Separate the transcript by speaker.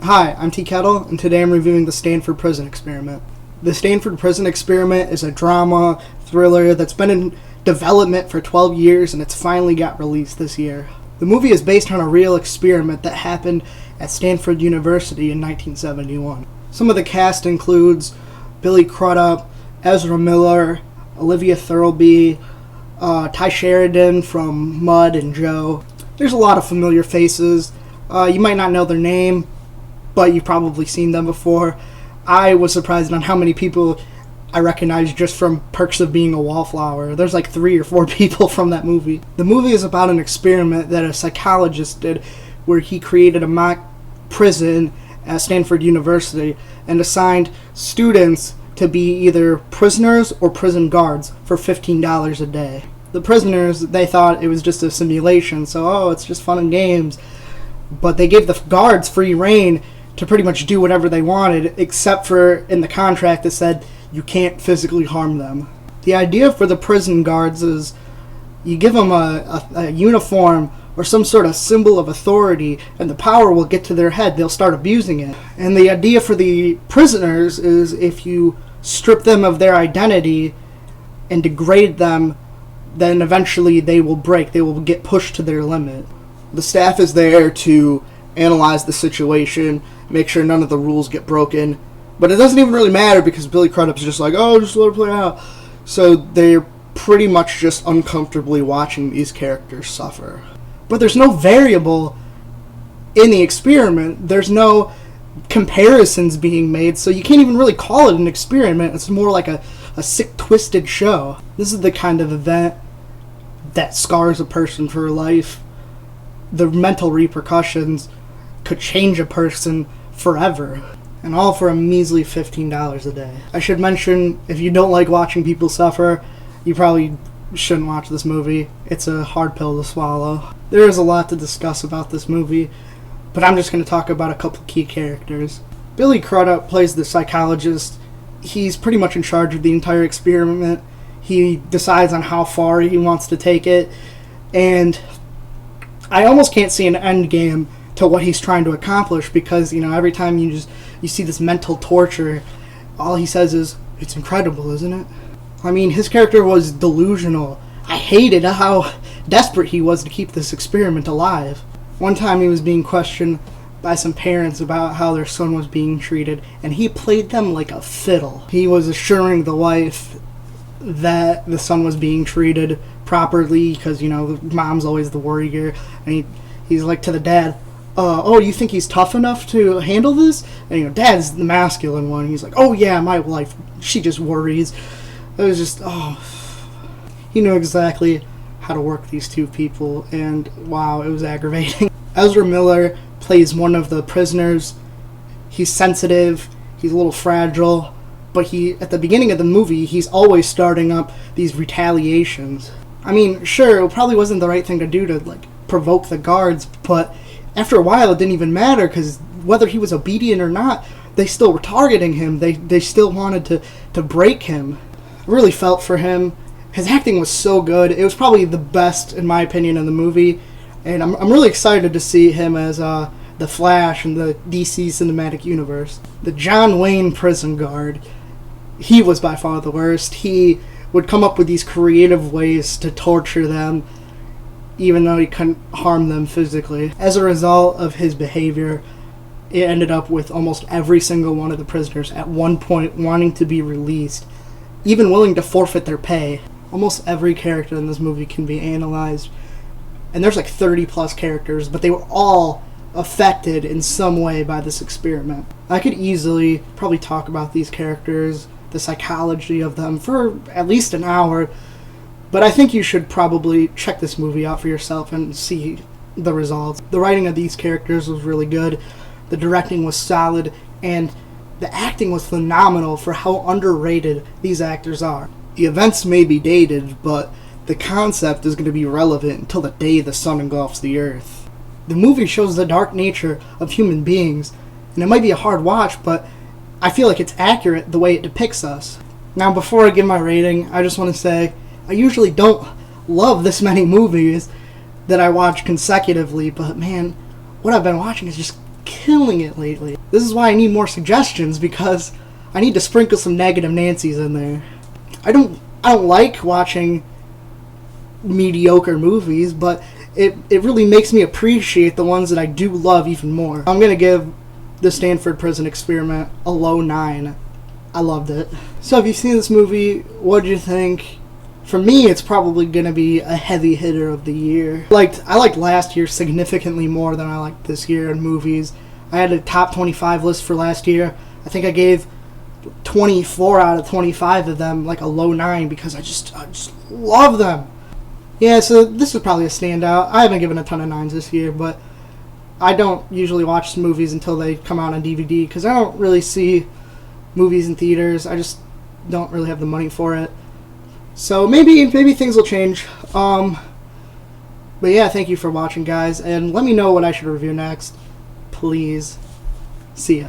Speaker 1: Hi, I'm T-Kettle, and today I'm reviewing the Stanford Prison Experiment. The Stanford Prison Experiment is a drama thriller that's been in development for 12 years, and it's finally got released this year. The movie is based on a real experiment that happened at Stanford University in 1971. Some of the cast includes Billy Crudup, Ezra Miller, Olivia Thirlby, Ty Sheridan from Mud and Joe. There's a lot of familiar faces. You might not know their name, but you've probably seen them before. I was surprised on how many people I recognized just from Perks of Being a Wallflower. There's like 3 or 4 people from that movie. The movie is about an experiment that a psychologist did where he created a mock prison at Stanford University and assigned students to be either prisoners or prison guards for $15 a day. The prisoners, they thought it was just a simulation, so it's just fun and games. But they gave the guards free reign to pretty much do whatever they wanted, except for in the contract it said you can't physically harm them. The idea for the prison guards is you give them a uniform or some sort of symbol of authority, and the power will get to their head. They'll start abusing it. And the idea for the prisoners is if you strip them of their identity and degrade them, then eventually they will break. They will get pushed to their limit. The staff is there to analyze the situation, make sure none of the rules get broken. But it doesn't even really matter because Billy Crudup's just like, just let it play out. So they're pretty much just uncomfortably watching these characters suffer. But there's no variable in the experiment. There's no comparisons being made, so you can't even really call it an experiment. It's more like a sick, twisted show. This is the kind of event that scars a person for life. The mental repercussions could change a person forever, and all for a measly $15 a day. I should mention, if you don't like watching people suffer, you probably shouldn't watch this movie. It's a hard pill to swallow. There is a lot to discuss about this movie, but I'm just going to talk about a couple key characters. Billy Crudup plays the psychologist. He's pretty much in charge of the entire experiment. He decides on how far he wants to take it, and I almost can't see an end game to what he's trying to accomplish because, every time you see this mental torture, all he says is, "It's incredible, isn't it?" I mean, his character was delusional. I hated how desperate he was to keep this experiment alive. One time he was being questioned by some parents about how their son was being treated, and he played them like a fiddle. He was assuring the wife that the son was being treated properly because, mom's always the worrier. And he's like to the dad, you think he's tough enough to handle this? And, dad's the masculine one. He's like, oh yeah, my wife, she just worries. It was just, he knew exactly how to work these two people, and wow, it was aggravating. Ezra Miller plays one of the prisoners. He's sensitive, he's a little fragile, but at the beginning of the movie, he's always starting up these retaliations. I mean, sure, it probably wasn't the right thing to do to, provoke the guards, but after a while it didn't even matter, because whether he was obedient or not, they still were targeting him. They still wanted to break him. I really felt for him. His acting was so good. It was probably the best, in my opinion, in the movie, and I'm really excited to see him as the Flash in the DC Cinematic Universe. The John Wayne prison guard, he was by far the worst. He would come up with these creative ways to torture them, even though he couldn't harm them physically. As a result of his behavior, it ended up with almost every single one of the prisoners at one point wanting to be released, even willing to forfeit their pay. Almost every character in this movie can be analyzed, and there's 30 plus characters, but they were all affected in some way by this experiment. I could easily probably talk about these characters, the psychology of them, for at least an hour, but I think you should probably check this movie out for yourself and see the results. The writing of these characters was really good, the directing was solid, and the acting was phenomenal for how underrated these actors are. The events may be dated, but the concept is going to be relevant until the day the sun engulfs the earth. The movie shows the dark nature of human beings, and it might be a hard watch, but I feel like it's accurate the way it depicts us. Now, before I give my rating, I just want to say, I usually don't love this many movies that I watch consecutively, but man, what I've been watching is just killing it lately. This is why I need more suggestions, because I need to sprinkle some negative Nancys in there. I don't like watching mediocre movies, but it really makes me appreciate the ones that I do love even more. I'm gonna give the Stanford Prison Experiment a low 9. I loved it. So if you've seen this movie, what do you think? For me, it's probably gonna be a heavy hitter of the year. I liked last year significantly more than I liked this year in movies. I had a top 25 list for last year. I think I gave 24 out of 25 of them like a low 9 because I just love them. Yeah, so this is probably a standout. I haven't given a ton of 9s this year, but I don't usually watch movies until they come out on DVD because I don't really see movies in theaters. I just don't really have the money for it. So maybe things will change. But yeah, thank you for watching, guys, and let me know what I should review next. Please. See ya.